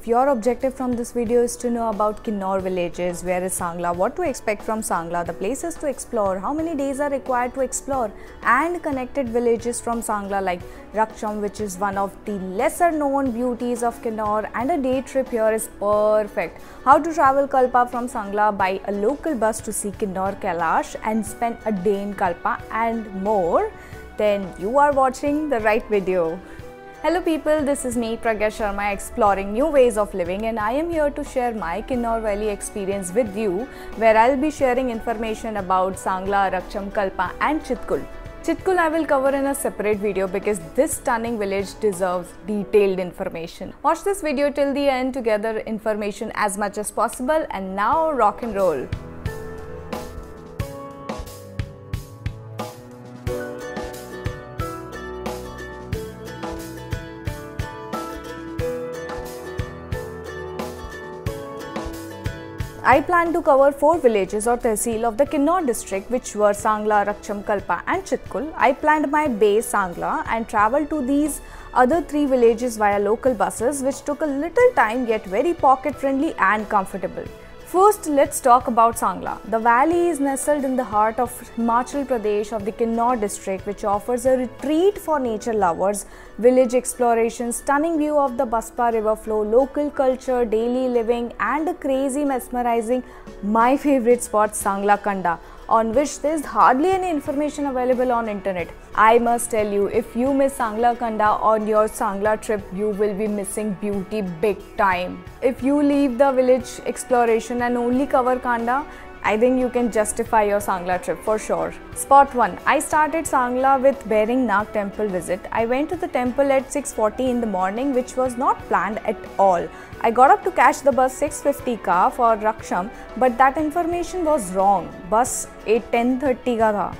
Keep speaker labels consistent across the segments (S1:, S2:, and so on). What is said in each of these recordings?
S1: if your objective from this video is to know about Kinnaur villages, where is Sangla, what to expect from Sangla, the places to explore, how many days are required to explore, and connected villages from Sangla like Rakcham, which is one of the lesser known beauties of Kinnaur, and a day trip here is perfect. How to travel Kalpa from Sangla by a local bus to see Kinnaur Kailash and spend a day in Kalpa and more, then you are watching the right video. Hello people, this is me Pragya Sharma exploring new ways of living, and I am here to share my Kinnaur Valley experience with you, where I'll be sharing information about Sangla, Rakcham, Kalpa and Chitkul. Chitkul I will cover in a separate video because this stunning village deserves detailed information. Watch this video till the end to gather information as much as possible, and now rock and roll. I plan to cover 4 villages or tehsil of the Kinnaur district, which were Sangla, Rakcham, Kalpa and Chitkul. I planned my base Sangla and travelled to these other 3 villages via local buses, which took a little time yet very pocket friendly and comfortable. First, let's talk about Sangla. The valley is nestled in the heart of Himachal Pradesh of the Kinnaur district, which offers a retreat for nature lovers, village exploration, stunning view of the Baspa river flow, local culture, daily living and a crazy mesmerizing, my favorite spot, Sangla Kanda, on which there is hardly any information available on internet. I must tell you, if you miss Sangla Kanda on your Sangla trip, you will be missing beauty big time. If you leave the village exploration and only cover Kanda, I think you can justify your Sangla trip for sure. Spot 1. I started Sangla with Bering Nag temple visit. I went to the temple at 6:40 in the morning, which was not planned at all. I got up to catch the bus 6:50 ka for Rakcham, but that information was wrong. Bus 10:30 ka tha.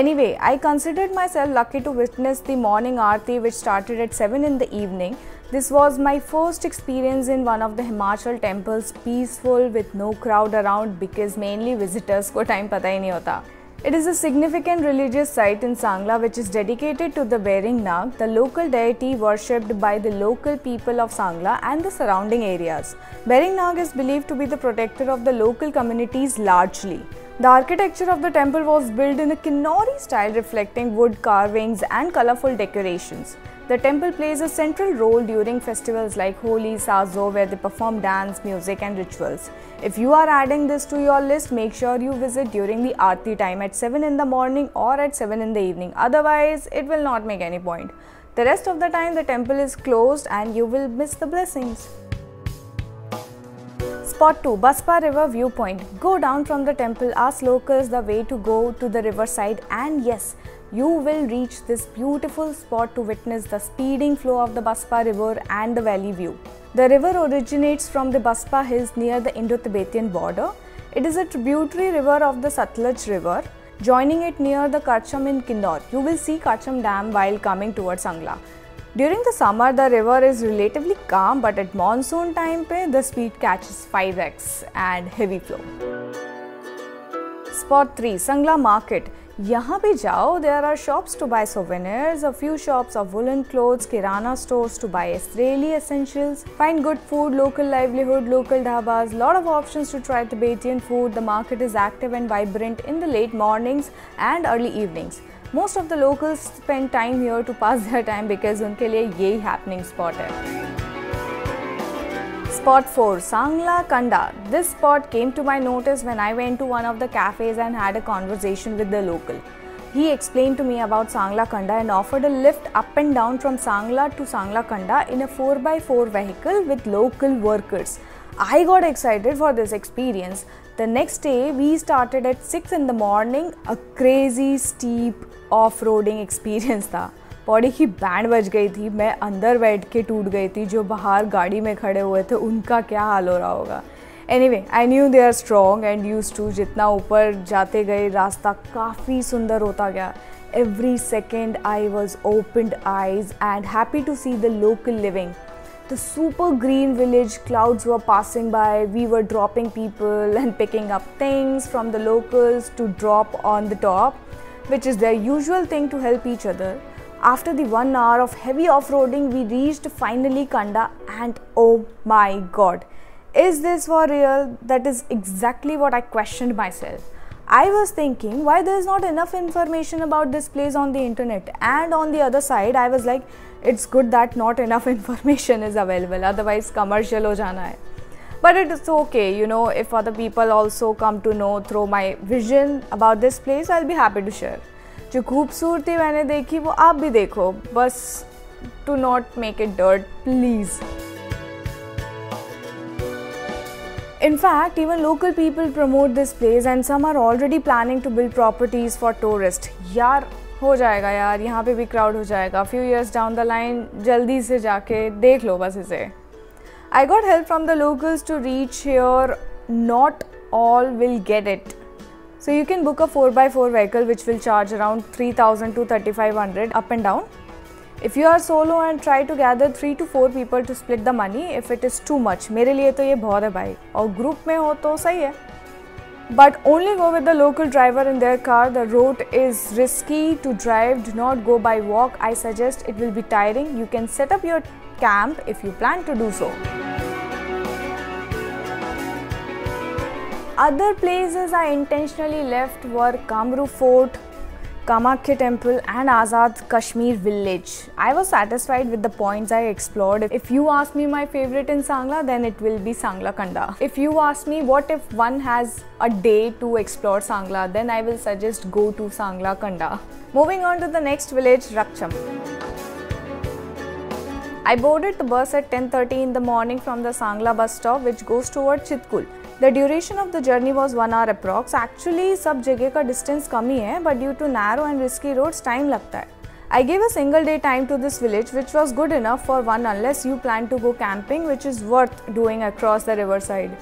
S1: Anyway, I considered myself lucky to witness the morning aarti, which started at 7 in the evening. This was my first experience in one of the Himachal temples, peaceful with no crowd around because mainly visitors ko time pata hi nahi hota. It is a significant religious site in Sangla which is dedicated to the Bering Nag, the local deity worshipped by the local people of Sangla and the surrounding areas. Bering Nag is believed to be the protector of the local communities largely. The architecture of the temple was built in a Kinnauri style, reflecting wood carvings and colorful decorations. The temple plays a central role during festivals like Holi, Sazo, where they perform dance, music and rituals. If you are adding this to your list, make sure you visit during the Aarti time at 7 in the morning or at 7 in the evening. Otherwise, it will not make any point. The rest of the time, the temple is closed and you will miss the blessings. Spot 2. Baspa River Viewpoint. Go down from the temple, ask locals the way to go to the riverside, and yes, you will reach this beautiful spot to witness the speeding flow of the Baspa River and the valley view. The river originates from the Baspa Hills near the Indo-Tibetan border. It is a tributary river of the Satluj River, joining it near the Karcham in Kinnaur. You will see Karcham Dam while coming towards Sangla. During the summer, the river is relatively calm, but at monsoon time the speed catches 5x and heavy flow. Spot 3. Sangla Market. यहाँ पे जाओ, there are shops to buy souvenirs, a few shops of woolen clothes, kirana stores to buy Israeli essentials, find good food, local livelihood, local dhabas, lot of options to try Tibetan food. The market is active and vibrant in the late mornings and early evenings. Most of the locals spend time here to pass their time because उनके लिए यही happening spot है. Spot 4. Sangla Kanda. This spot came to my notice when I went to one of the cafes and had a conversation with the local. He explained to me about Sangla Kanda and offered a lift up and down from Sangla to Sangla Kanda in a 4x4 vehicle with local workers. I got excited for this experience. The next day, we started at 6 in the morning. A crazy steep off-roading experience था. Body की band बज गई थी, मैं अंदर बैठ के टूट गई थी, जो बाहर गाड़ी में खड़े हुए थे उनका क्या हाल हो रहा होगा. Anyway, I knew they are strong and used to. जितना ऊपर जाते गए रास्ता काफ़ी सुंदर होता गया. Every second I was opened eyes and happy to see the local living. The super green village, clouds were passing by, we were dropping people and picking up things from the locals to drop on the top, which is their usual thing to help each other. After the 1 hour of heavy off-roading, we reached finally Kanda, and oh my god, is this for real? That is exactly what I questioned myself. I was thinking why there is not enough information about this place on the internet, and on the other side I was like, it's good that not enough information is available, otherwise commercial ho jana hai. But it is okay, you know, if other people also come to know through my vision about this place, I'll be happy to share. जो खूबसूरती मैंने देखी वो आप भी देखो, बस to not make it dirt, please. In fact, even local people promote this place and some are already planning to build properties for tourists. यार हो जाएगा यार, यहाँ पे भी crowd हो जाएगा. Few years down the line, जल्दी से जाके देख लो बस इसे. I got help from the locals to reach here. Not all will get it. So you can book a 4x4 vehicle which will charge around 3,000 to 3,500 up and down. If you are solo and try to gather 3 to 4 people to split the money if it is too much. मेरे लिए तो ये बहुत है भाई, और group में हो तो सही है. But only go with the local driver in their car. The route is risky to drive. Do not go by walk. I suggest it will be tiring. You can set up your camp if you plan to do so. Other places I intentionally left were Kamru Fort, Kamakhya Temple and Azad Kashmir Village. I was satisfied with the points I explored. If you ask me my favorite in Sangla, then it will be Sangla Kanda. If you ask me what if one has a day to explore Sangla, then I will suggest go to Sangla Kanda. Moving on to the next village, Rakcham. I boarded the bus at 10:30 in the morning from the Sangla bus stop which goes toward Chitkul. The duration of the journey was 1 hour approx. Actually, सब जगह का distance कम ही है, but due to narrow and risky roads, time लगता है. I gave a single day time to this village, which was good enough for one unless you plan to go camping, which is worth doing across the riverside.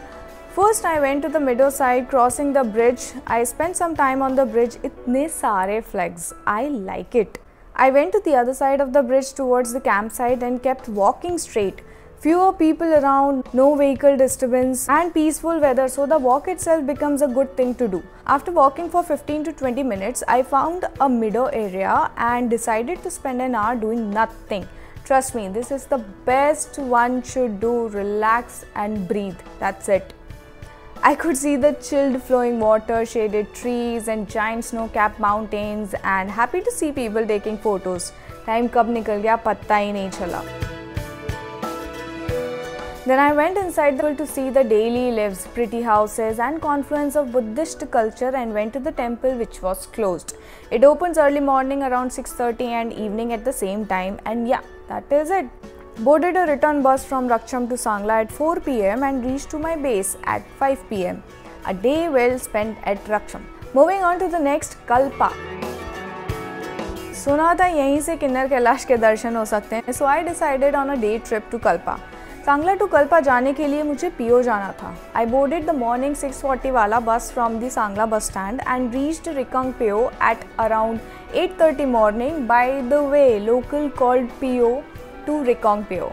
S1: First, I went to the meadow side, crossing the bridge. I spent some time on the bridge. इतने सारे flags. I like it. I went to the other side of the bridge towards the campsite and kept walking straight. Fewer people around, no vehicle disturbance and peaceful weather, so the walk itself becomes a good thing to do. After walking for 15 to 20 minutes, I found a meadow area and decided to spend an hour doing nothing. Trust me, this is the best one should do. Relax and breathe. That's it. I could see the chilled flowing water, shaded trees and giant snow-capped mountains and happy to see people taking photos. Time कब निकल गया पता ही नहीं चला. Then I went inside to see the daily lives, pretty houses and confluence of Buddhist culture and went to the temple which was closed. It opens early morning around 6:30 and evening at the same time, and yeah, that is it. Boarded a return bus from Rakcham to Sangla at 4 PM and reached to my base at 5 PM. A day well spent at Rakcham. Moving on to the next, Kalpa. सुना था यहीं से किन्नर कैलाश के दर्शन हो सकते हैं, so I decided on a day trip to Kalpa. Sangla to Kalpa जाने के लिए मुझे पीओ जाना था. I boarded the morning 6:40 वाला बस from the Sangla bus stand and reached Rikang PO at around 8:30 morning. By the way, local called PO to Rikang PO.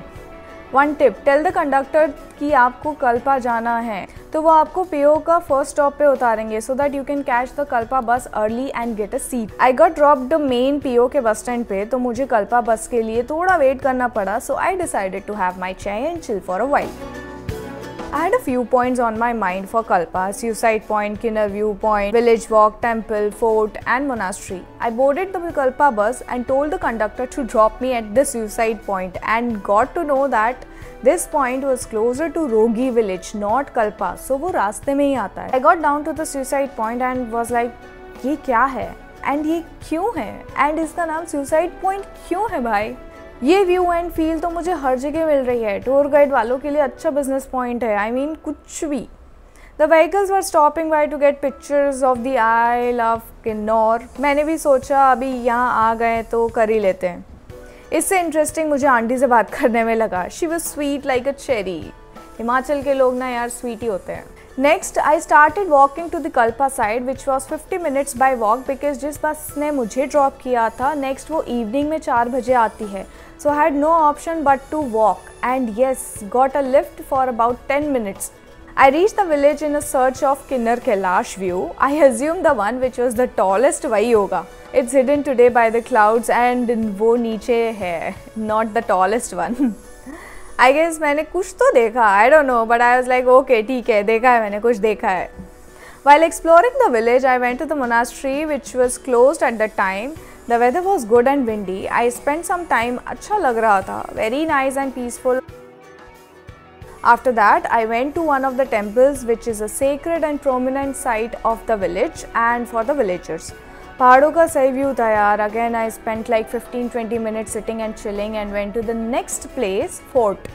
S1: One tip, tell the conductor कि आपको कल्पा जाना है तो वो आपको PO का फर्स्ट स्टॉप पे उतारेंगे so that you can catch the Kalpa बस early and get a seat. I got dropped the main PO के बस स्टैंड पे, तो मुझे कल्पा बस के लिए थोड़ा वेट करना पड़ा, so I decided to have my chai and chill for a while. I had a few points on my mind for Kalpa: Suicide Point, Kinnar View Point, Village Walk, Temple, Fort and Monastery. I boarded the Kalpa bus and told the conductor to drop me at the Suicide Point and got to know that this point was closer to Rogi village, not Kalpa, so वो रास्ते में ही आता है. I got down to the Suicide Point and was like, ये क्या है? And ये क्यों है? And इसका नाम Suicide Point क्यों है भाई? ये व्यू एंड फील तो मुझे हर जगह मिल रही है. टूर गाइड वालों के लिए अच्छा बिजनेस पॉइंट है. I mean कुछ भी. The vehicles were stopping by to get pictures of the Isle of Kinnaur. मैंने भी सोचा अभी यहाँ आ गए तो कर ही लेते हैं. इससे इंटरेस्टिंग मुझे आंटी से बात करने में लगा. She was sweet like a cherry. Himachal के लोग ना यार स्वीट ही होते हैं. Next, I started walking to the Kalpa side, which was 50 minutes by walk because जिस बस ने मुझे ड्रॉप किया था नेक्स्ट वो इवनिंग में 4 बजे आती है. So I had no option but to walk and yes, got a lift for about 10 minutes. I reached the village in a search of Kinnar Kailash view. I assume the one which was the tallest wahi hoga. It's hidden today by the clouds and वो नीचे है, not the tallest one. I guess मैंने कुछ तो देखा, I don't know, but I was like, okay, ठीक है, देखा है मैंने, कुछ देखा है. While exploring the village, I went to the monastery which was closed at the time. The weather was good and windy. I spent some time, अच्छा लग रहा था, very nice and peaceful. After that, I went to one of the temples which is a sacred and prominent site of the village and for the villagers. पहाड़ों का सही view था यार. Again, I spent like 15-20 minutes sitting and chilling and went to the next place, fort.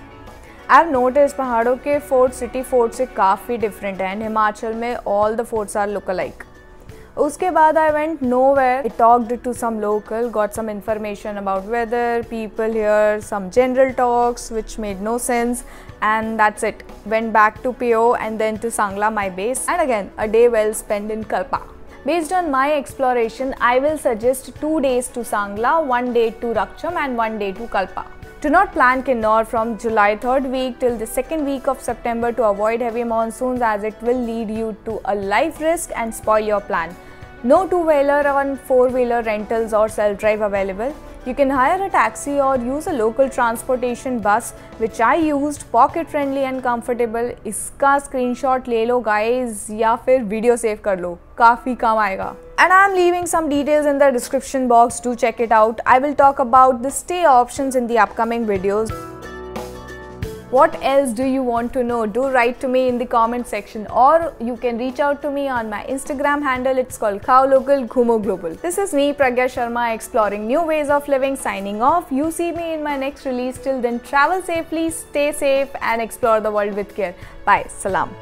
S1: I've noticed पहाड़ों के fort city fort से काफ़ी different हैं. हिमाचल में all the forts are look-alike. उसके बाद I went nowhere. I talked to some local, got some information about weather, people here, some general talks which made no sense, and that's it. Went back to PO and then to Sangla, my base, and again a day well spent in Kalpa. Based on my exploration, I will suggest 2 days to Sangla, 1 day to Rakcham and 1 day to Kalpa. Do not plan Kinnaur from July 3rd week till the 2nd week of September to avoid heavy monsoons, as it will lead you to a life risk and spoil your plan. No 2-wheeler or 4-wheeler rentals or self-drive available. You can hire a taxi or use a local transportation bus, which I used, pocket friendly and comfortable. इसका screenshot ले लो guys या फिर video save कर लो, काफ़ी काम आएगा. And I am leaving some details in the description box, do check it out. I will talk about the stay options in the upcoming videos. What else do you want to know? Do write to me in the comment section, or you can reach out to me on my Instagram handle. It's called Khao Local Ghumo Global. This is me, Pragya Sharma, exploring new ways of living, signing off. You see me in my next release. Till then, travel safely, stay safe and explore the world with care. Bye. Salam.